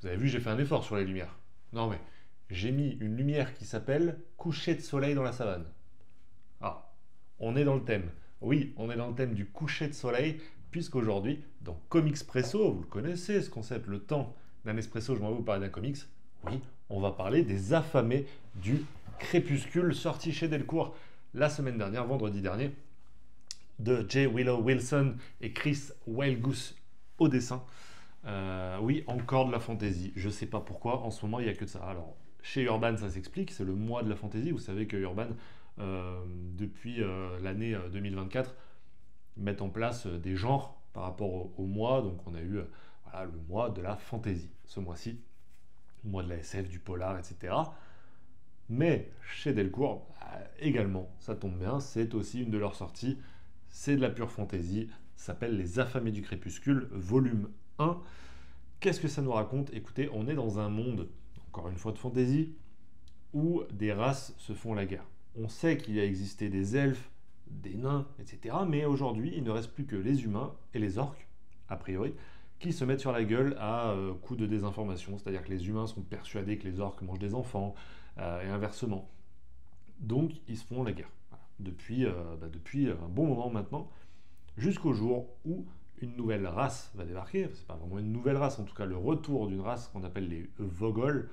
Vous avez vu, j'ai fait un effort sur les lumières. Non mais, j'ai mis une lumière qui s'appelle Coucher de soleil dans la savane. Ah, on est dans le thème. Oui, on est dans le thème du coucher de soleil, puisqu'aujourd'hui, dans Comixpresso, vous le connaissez ce concept, le temps d'un espresso, je m'en vais vous parler d'un comics. Oui, on va parler des affamés du crépuscule sorti chez Delcourt la semaine dernière, vendredi dernier, de J. Willow Wilson et Chris Wildgoose au dessin. Oui, encore de la fantaisie. Je sais pas pourquoi, en ce moment, il n'y a que de ça. Alors, chez Urban, ça s'explique, c'est le mois de la fantaisie. Vous savez que Urban, depuis l'année 2024, mettent en place des genres par rapport au mois. Donc, on a eu voilà, le mois de la fantaisie ce mois-ci, le mois de la SF, du polar, etc. Mais chez Delcourt, également, ça tombe bien, c'est aussi une de leurs sorties. C'est de la pure fantaisie. Ça s'appelle Les Affamés du Crépuscule, volume 1. Qu'est-ce que ça nous raconte? Écoutez, on est dans un monde, encore une fois de fantaisie, où des races se font la guerre. On sait qu'il a existé des elfes, des nains, etc. Mais aujourd'hui, il ne reste plus que les humains et les orques, a priori, qui se mettent sur la gueule à coups de désinformation. C'est-à-dire que les humains sont persuadés que les orques mangent des enfants, et inversement. Donc, ils se font la guerre. Voilà. Depuis un bon moment maintenant, jusqu'au jour où une nouvelle race va débarquer. C'est pas vraiment une nouvelle race, en tout cas le retour d'une race qu'on appelle les Vogol.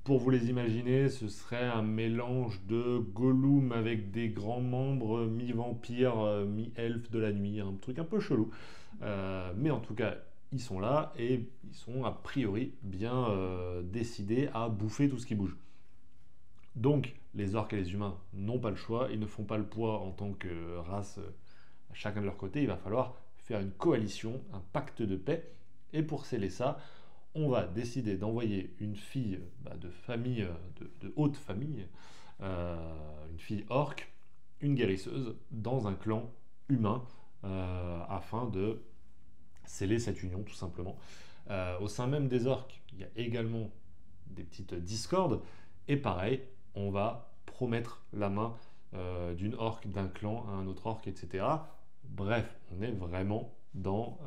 Pour vous les imaginer, ce serait un mélange de Gollum avec des grands membres mi-vampire, mi-elfe de la nuit, un truc un peu chelou. Mais en tout cas, ils sont là et ils sont a priori bien décidés à bouffer tout ce qui bouge. Donc, les orques et les humains n'ont pas le choix, ils ne font pas le poids en tant que race chacun de leur côté, il va falloir faire une coalition, un pacte de paix. Et pour sceller ça, on va décider d'envoyer une fille de famille, de haute famille, une fille orque, une guérisseuse, dans un clan humain, afin de sceller cette union, tout simplement. Au sein même des orques, il y a également des petites discordes, et pareil, on va promettre la main d'une orque, d'un clan à un autre orque, etc. Bref, on est vraiment dans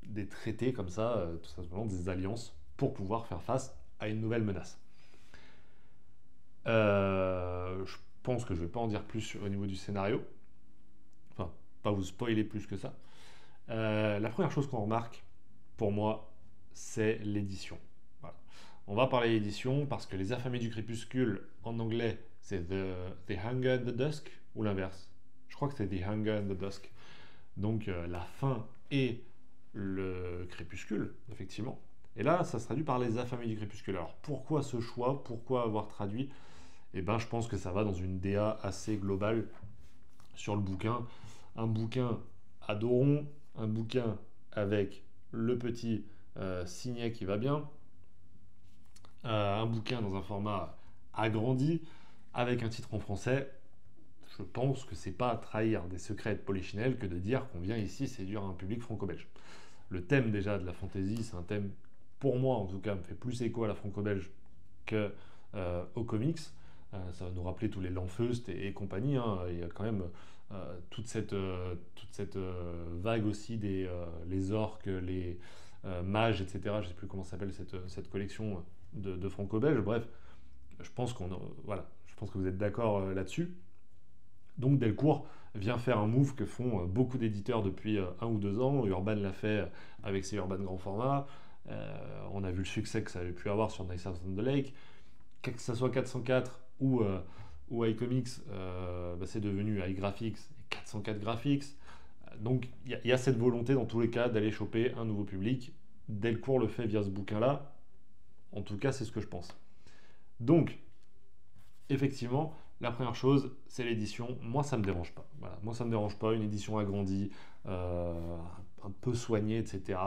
des traités comme ça, tout simplement des alliances pour pouvoir faire face à une nouvelle menace. Je pense que je ne vais pas en dire plus au niveau du scénario, enfin, pas vous spoiler plus que ça. La première chose qu'on remarque, pour moi, c'est l'édition. Voilà. On va parler d'édition parce que Les Affamés du Crépuscule, en anglais, c'est The Hunger and the Dusk, ou l'inverse. Je crois que c'est The Hunger and the Dusk. Donc la faim et le crépuscule, effectivement. Et là, ça se traduit par Les Affamés du Crépuscule. Alors pourquoi ce choix? Pourquoi avoir traduit? Eh ben, je pense que ça va dans une DA assez globale sur le bouquin. Un bouquin à dos rond, un bouquin avec le petit signet qui va bien, un bouquin dans un format agrandi, avec un titre en français. Je pense que c'est pas trahir des secrets de Polichinelle que de dire qu'on vient ici séduire un public franco-belge. Le thème déjà de la fantaisie, c'est un thème, pour moi en tout cas, me fait plus écho à la franco-belge que aux comics. Ça va nous rappeler tous les Lanfeust et compagnie, hein. Il y a quand même toute cette vague aussi des les orques, les mages, etc. Je ne sais plus comment s'appelle cette collection de franco-belge. Bref, je pense voilà, je pense que vous êtes d'accord là-dessus. Donc Delcourt vient faire un move que font beaucoup d'éditeurs depuis 1 ou 2 ans. Urban l'a fait avec ses Urban grand format. On a vu le succès que ça avait pu avoir sur Night Out on the Lake. Que ce soit 404 ou iComics, c'est devenu iGraphics et 404 Graphics. Donc il y a cette volonté dans tous les cas d'aller choper un nouveau public. Delcourt le fait via ce bouquin-là. En tout cas, c'est ce que je pense. Donc, effectivement, la première chose, c'est l'édition. Moi, ça me dérange pas. Voilà. Moi, ça me dérange pas. Une édition agrandie, un peu soignée, etc.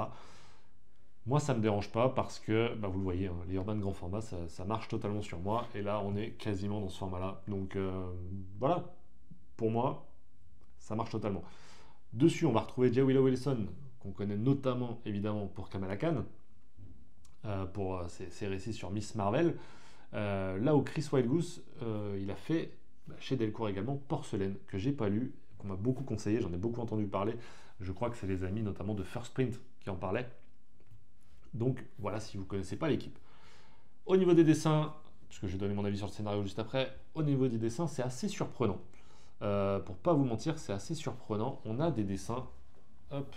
Moi, ça me dérange pas parce que, vous le voyez, hein, les Urban grand format, ça marche totalement sur moi. Et là, on est quasiment dans ce format-là. Donc, voilà. Pour moi, ça marche totalement. Dessus, on va retrouver J. Willow Wilson, qu'on connaît notamment, évidemment, pour Kamala Khan, pour ses récits sur Miss Marvel. Là où Chris Wildgoose, il a fait chez Delcourt également Porcelaine, que j'ai pas lu, qu'on m'a beaucoup conseillé, j'en ai beaucoup entendu parler. Je crois que c'est les amis notamment de First Print qui en parlaient. Donc voilà si vous ne connaissez pas l'équipe. Au niveau des dessins, puisque je vais donner mon avis sur le scénario juste après, au niveau des dessins, c'est assez surprenant. Pour pas vous mentir, c'est assez surprenant. On a des dessins, hop,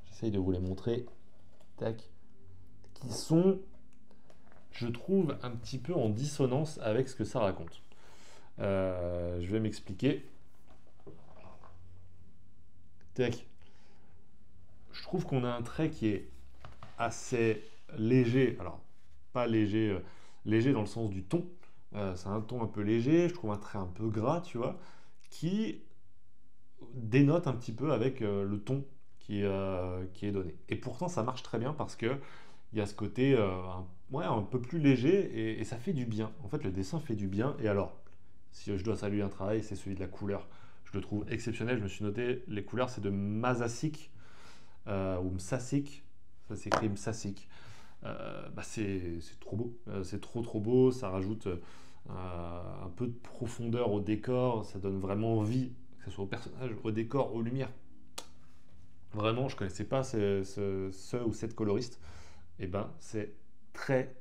j'essaye de vous les montrer, tac, qui sont, je trouve, un petit peu en dissonance avec ce que ça raconte. Je vais m'expliquer. Tac. Je trouve qu'on a un trait qui est assez léger. Alors, pas léger, léger dans le sens du ton. C'est un ton un peu léger. Je trouve un trait un peu gras, tu vois, qui dénote un petit peu avec le ton qui est donné. Et pourtant, ça marche très bien parce que il y a ce côté ouais, un peu plus léger et ça fait du bien. En fait, le dessin fait du bien. Et alors, si je dois saluer un travail, c'est celui de la couleur. Je le trouve exceptionnel. Je me suis noté, les couleurs, c'est de Masasik ou Msasik. Ça s'écrit Msasik. Bah c'est trop beau. C'est trop beau. Ça rajoute un peu de profondeur au décor. Ça donne vraiment vie, que ce soit au personnage, au décor, aux lumières. Vraiment, je connaissais pas ce ou cette coloriste. Et ben, c'est très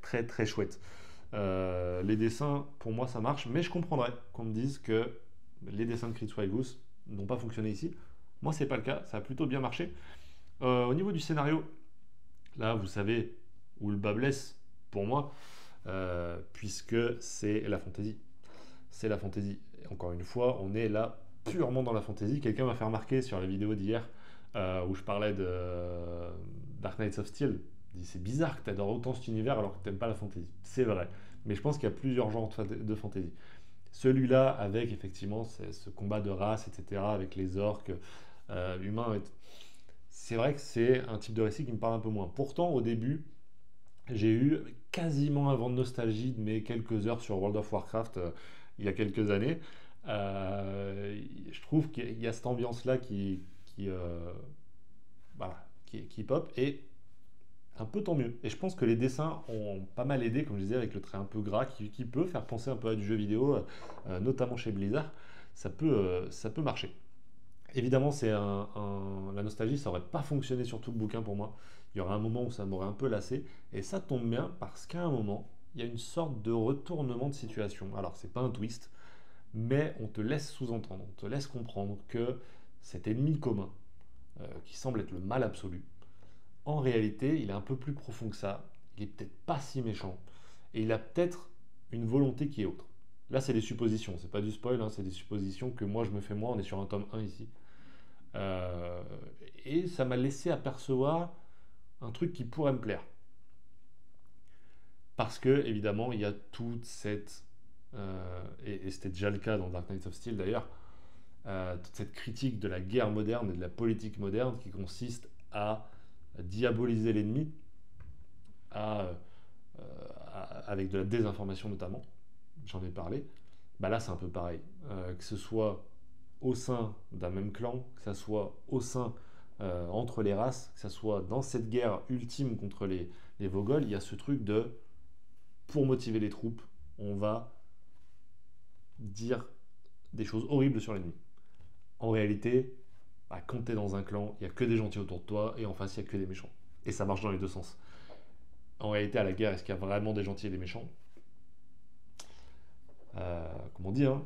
chouette. Les dessins, pour moi, ça marche, mais je comprendrais qu'on me dise que les dessins de Chris Goose n'ont pas fonctionné ici. Moi, c'est pas le cas, ça a plutôt bien marché. Au niveau du scénario, là, vous savez où le bas blesse pour moi, puisque c'est la fantaisie. C'est la fantaisie. Et encore une fois, on est là purement dans la fantaisie. Quelqu'un m'a fait remarquer sur la vidéo d'hier où je parlais de Dark Knights of Steel. Il dit c'est bizarre que tu adores autant cet univers alors que tu n'aimes pas la fantaisie. C'est vrai. Mais je pense qu'il y a plusieurs genres de fantaisie. Celui-là, avec effectivement ce combat de race, etc., avec les orques humains, c'est vrai que c'est un type de récit qui me parle un peu moins. Pourtant, au début, j'ai eu quasiment un vent de nostalgie de mes quelques heures sur World of Warcraft il y a quelques années. Je trouve qu'il y a cette ambiance-là voilà, qui pop et un peu tant mieux. Et je pense que les dessins ont pas mal aidé, comme je disais, avec le trait un peu gras qui peut faire penser un peu à du jeu vidéo, notamment chez Blizzard. Ça peut marcher. Évidemment, la nostalgie, ça aurait pas fonctionné sur tout le bouquin pour moi. Il y aurait un moment où ça m'aurait un peu lassé. Et ça tombe bien parce qu'à un moment, il y a une sorte de retournement de situation. Alors, c'est pas un twist, mais on te laisse sous-entendre, on te laisse comprendre que cet ennemi commun, qui semble être le mal absolu, en réalité, il est un peu plus profond que ça. Il est peut-être pas si méchant. Et il a peut-être une volonté qui est autre. Là, c'est des suppositions, c'est pas du spoil, hein, c'est des suppositions que moi je me fais moi. On est sur un tome 1 ici. Euh, et ça m'a laissé apercevoir un truc qui pourrait me plaire. Parce que, évidemment, il y a toute cette. Et c'était déjà le cas dans Dark Knight of Steel d'ailleurs, toute cette critique de la guerre moderne et de la politique moderne qui consiste à diaboliser l'ennemi, à, avec de la désinformation notamment, j'en ai parlé. Bah là, c'est un peu pareil. Que ce soit au sein d'un même clan, que ce soit au sein entre les races, que ce soit dans cette guerre ultime contre les Vogols, il y a ce truc de pour motiver les troupes, on va dire des choses horribles sur l'ennemi. En réalité, bah, quand tu es dans un clan, il n'y a que des gentils autour de toi et en face, il n'y a que des méchants. Et ça marche dans les deux sens. En réalité, à la guerre, est-ce qu'il y a vraiment des gentils et des méchants? Comme on dit, hein,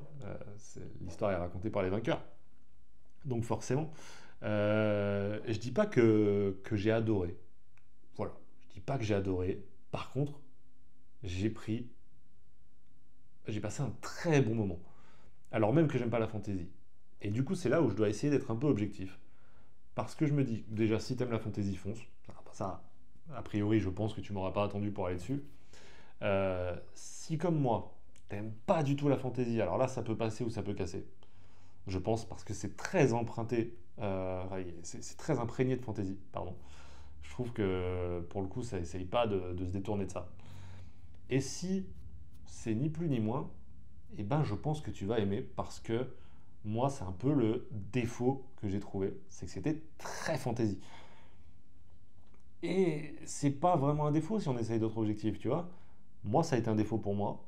l'histoire est racontée par les vainqueurs. Donc forcément, je dis pas que j'ai adoré. Voilà, je dis pas que j'ai adoré. Par contre, j'ai pris, j'ai passé un très bon moment. Alors même que j'aime pas la fantasy. Et du coup, c'est là où je dois essayer d'être un peu objectif. Parce que je me dis, déjà, si t'aimes la fantasy, fonce. Ça, a priori, je pense que tu m'auras pas attendu pour aller dessus. Si comme moi, t'aimes pas du tout la fantasy, alors là, ça peut passer ou ça peut casser. Je pense parce que c'est très emprunté, enfin, c'est très imprégné de fantasy, pardon. Je trouve que pour le coup, ça essaye pas de se détourner de ça. Et si c'est ni plus ni moins, eh ben je pense que tu vas aimer parce que moi, c'est un peu le défaut que j'ai trouvé, c'est que c'était très fantasy. Et c'est pas vraiment un défaut si on essaye d'autres objectifs, tu vois. Moi, ça a été un défaut pour moi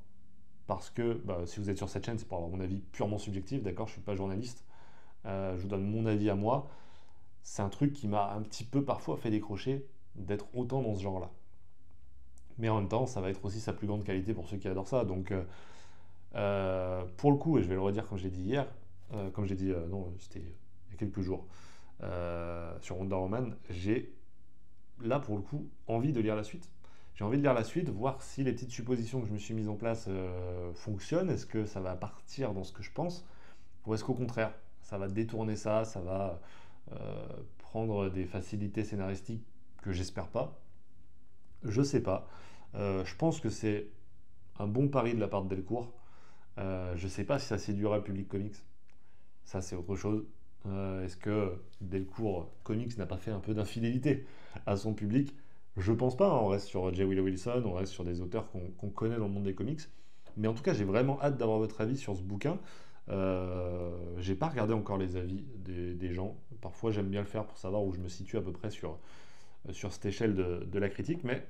parce que bah, si vous êtes sur cette chaîne, c'est pour avoir mon avis purement subjectif, d'accord? Je suis pas journaliste. Je vous donne mon avis à moi. C'est un truc qui m'a un petit peu parfois fait décrocher d'être autant dans ce genre-là. mais en même temps, ça va être aussi sa plus grande qualité pour ceux qui adorent ça. Donc, pour le coup, et je vais le redire comme je l'ai dit hier, comme j'ai dit, non, c'était il y a quelques jours, sur Wonder Woman, j'ai là pour le coup envie de lire la suite. J'ai envie de lire la suite, voir si les petites suppositions que je me suis mises en place fonctionnent. Est-ce que ça va partir dans ce que je pense, ou est-ce qu'au contraire, ça va détourner ça, ça va prendre des facilités scénaristiques que j'espère pas. Je sais pas. Je pense que c'est un bon pari de la part de Delcourt. Je sais pas si ça séduira le public comics. Ça, c'est autre chose. Est-ce que Delcourt Comics n'a pas fait un peu d'infidélité à son public? Je pense pas, hein. On reste sur J. Willow Wilson, on reste sur des auteurs qu'on connaît dans le monde des comics. Mais en tout cas, j'ai vraiment hâte d'avoir votre avis sur ce bouquin. J'ai pas regardé encore les avis des gens. Parfois, j'aime bien le faire pour savoir où je me situe à peu près sur cette échelle de la critique. Mais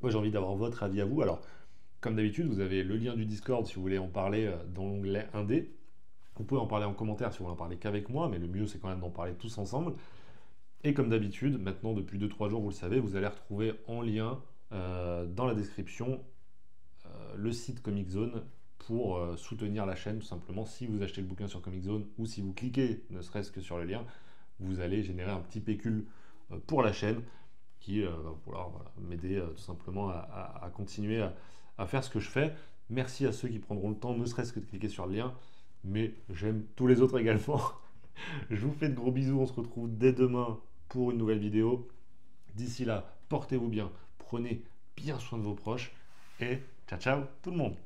moi, j'ai envie d'avoir votre avis à vous. Alors, comme d'habitude, vous avez le lien du Discord si vous voulez en parler dans l'onglet Indé. Vous pouvez en parler en commentaire si vous voulez en parler qu'avec moi, mais le mieux c'est quand même d'en parler tous ensemble. Et comme d'habitude, maintenant depuis 2-3 jours, vous le savez, vous allez retrouver en lien dans la description le site Comic Zone pour soutenir la chaîne tout simplement. Si vous achetez le bouquin sur Comic Zone ou si vous cliquez ne serait-ce que sur le lien, vous allez générer un petit pécule pour la chaîne qui va pouvoir voilà, m'aider tout simplement à continuer à faire ce que je fais. Merci à ceux qui prendront le temps, ne serait-ce que de cliquer sur le lien, mais j'aime tous les autres également. Je vous fais de gros bisous, on se retrouve dès demain pour une nouvelle vidéo. D'ici là, portez-vous bien, prenez bien soin de vos proches et ciao ciao tout le monde.